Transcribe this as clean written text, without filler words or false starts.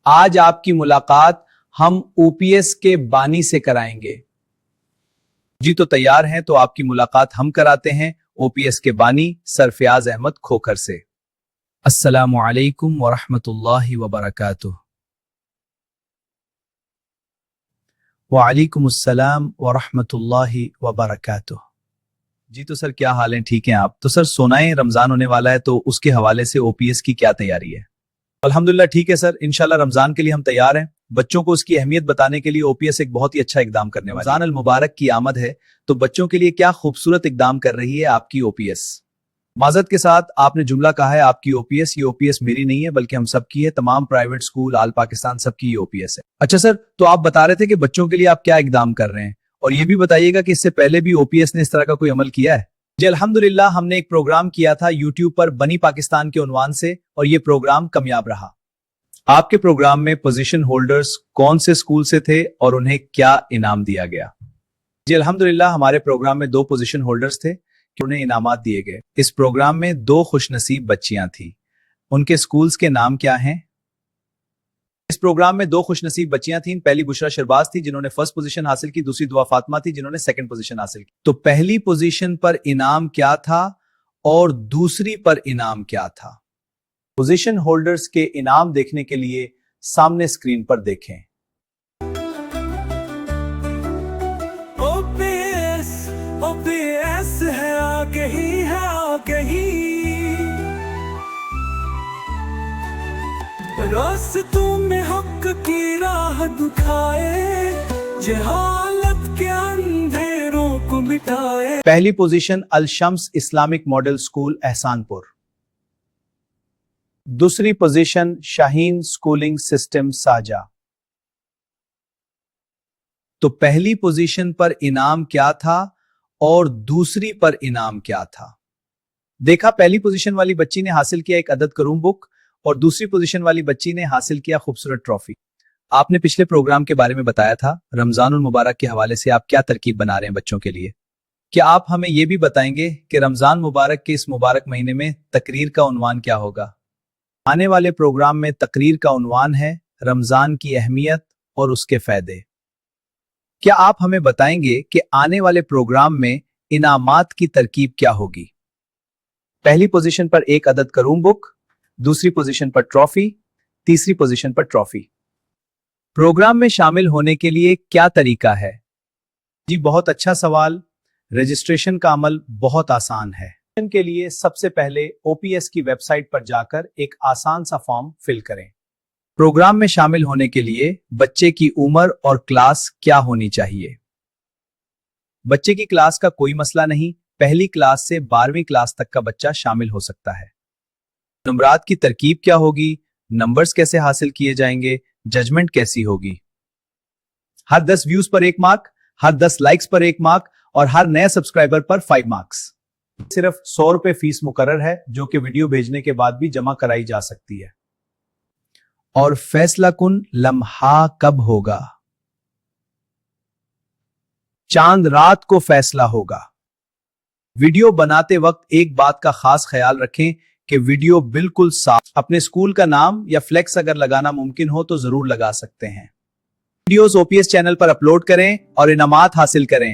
آج آپ کی ملاقات ہم OPS کے بانی سے کرائیں گے۔ جی تو تیار ہیں تو آپ کی ملاقات ہم کراتے ہیں OPS کے بانی سر فیاض احمد کھوکھر سے۔ السلام علیکم ورحمۃ اللہ وبرکاتہ۔ وعلیکم السلام ورحمۃ اللہ وبرکاتہ۔ جی تو سر کیا حال ہیں، ٹھیک ہیں آپ؟ تو سر سنائیں، رمضان ہونے والا ہے تو اس کے حوالے سے OPS کی کیا تیاری ہے؟ الحمدللہ ٹھیک ہے سر، انشاءاللہ رمضان کے لیے ہم تیار ہیں۔ بچوں کو اس کی اہمیت بتانے کے لیے OPS ایک بہت ہی اچھا اقدام کرنے والی ہے۔ رمضان المبارک کی آمد ہے تو بچوں کے لیے کیا خوبصورت اقدام کر رہی ہے آپ کی OPS۔ معذرت کے ساتھ آپ نے جملہ کہا ہے آپ کی OPS، یہ OPS میری نہیں ہے بلکہ ہم سب کی ہے، تمام پرائیویٹ سکول آل پاکستان سب کی یہ OPS ہے۔ اچھا سر، تو آپ بتا رہے تھے کہ بچوں کے لیے آپ کیا اقدام کر رہے ہیں، اور یہ بھی بتائیے گا کہ اس سے پہلے بھی OPS نے اس طرح کا کوئی عمل کیا ہے؟ جی الحمدللہ، ہم نے ایک پروگرام کیا تھا YouTube پر بنی پاکستان کے عنوان سے، اور یہ پروگرام کامیاب رہا۔ آپ کے پروگرام میں پوزیشن ہولڈرز کون سے اسکول سے تھے اور انہیں کیا انعام دیا گیا؟ جی الحمدللہ، ہمارے پروگرام میں 2 پوزیشن ہولڈرز تھے کہ انہیں انعامات دیے گئے۔ اس پروگرام میں 2 خوش نصیب بچیاں تھیں، ان کے اسکولز کے نام کیا ہیں؟ اس پروگرام میں 2 خوش نصیب بچیاں تھیں، پہلی بشرا شرباز تھی جنہوں نے فرسٹ پوزیشن حاصل کی، دوسری دعا فاطمہ تھی جنہوں نے سیکنڈ پوزیشن حاصل کی۔ تو پہلی پوزیشن پر انعام کیا تھا اور دوسری پر انعام کیا تھا؟ پوزیشن ہولڈرز کے انعام دیکھنے کے لیے سامنے اسکرین پر دیکھیں۔ OPS ہے آگے ہی ہے آگے ہی، راستوں میں حق کی راہ دکھائے، جہالت کے اندھیروں کو مٹائے۔ پہلی پوزیشن الشمس اسلامک ماڈل اسکول احسان پور، دوسری پوزیشن شاہین اسکولنگ سسٹم ساجا۔ تو پہلی پوزیشن پر انعام کیا تھا اور دوسری پر انعام کیا تھا؟ دیکھا، پہلی پوزیشن والی بچی نے حاصل کیا ایک عدد کروم بک، اور دوسری پوزیشن والی بچی نے حاصل کیا خوبصورت ٹرافی۔ آپ نے پچھلے پروگرام کے بارے میں بتایا تھا، رمضان المبارک کے حوالے سے آپ کیا ترکیب بنا رہے ہیں بچوں کے لیے؟ کیا آپ ہمیں یہ بھی بتائیں گے کہ رمضان مبارک کے اس مبارک مہینے میں تقریر کا عنوان کیا ہوگا؟ آنے والے پروگرام میں تقریر کا عنوان ہے رمضان کی اہمیت اور اس کے فائدے۔ کیا آپ ہمیں بتائیں گے کہ آنے والے پروگرام میں انعامات کی ترکیب کیا ہوگی؟ پہلی پوزیشن پر ایک عدد کروم بک، دوسری پوزیشن پر ٹرافی، تیسری پوزیشن پر ٹرافی۔ پروگرام میں شامل ہونے کے لیے کیا طریقہ ہے؟ جی بہت اچھا سوال۔ رجسٹریشن کا عمل بہت آسان ہے۔ رجسٹریشن کے لیے سب سے پہلے OPS کی ویب سائٹ پر جا کر ایک آسان سا فارم فل کریں۔ پروگرام میں شامل ہونے کے لیے بچے کی عمر اور کلاس کیا ہونی چاہیے؟ بچے کی کلاس کا کوئی مسئلہ نہیں، پہلی کلاس سے 12ویں کلاس تک کا بچہ شامل ہو سکتا ہے۔ نمبرات کی ترکیب کیا ہوگی؟ نمبرز کیسے حاصل کیے جائیں گے؟ ججمنٹ کیسی ہوگی؟ ہر 10 ویوز پر 1 مارک، ہر 10 لائکس پر 1 مارک، اور ہر نئے سبسکرائبر پر 5 مارکس۔ صرف 100 روپے فیس مقرر ہے جو کہ ویڈیو بھیجنے کے بعد بھی جمع کرائی جا سکتی ہے۔ اور فیصلہ کن لمحہ کب ہوگا؟ چاند رات کو فیصلہ ہوگا۔ ویڈیو بناتے وقت ایک بات کا خاص خیال رکھیں کہ ویڈیو بالکل صاف، اپنے اسکول کا نام یا فلیکس اگر لگانا ممکن ہو تو ضرور لگا سکتے ہیں۔ ویڈیوز OPS چینل پر اپلوڈ کریں اور انعامات حاصل کریں۔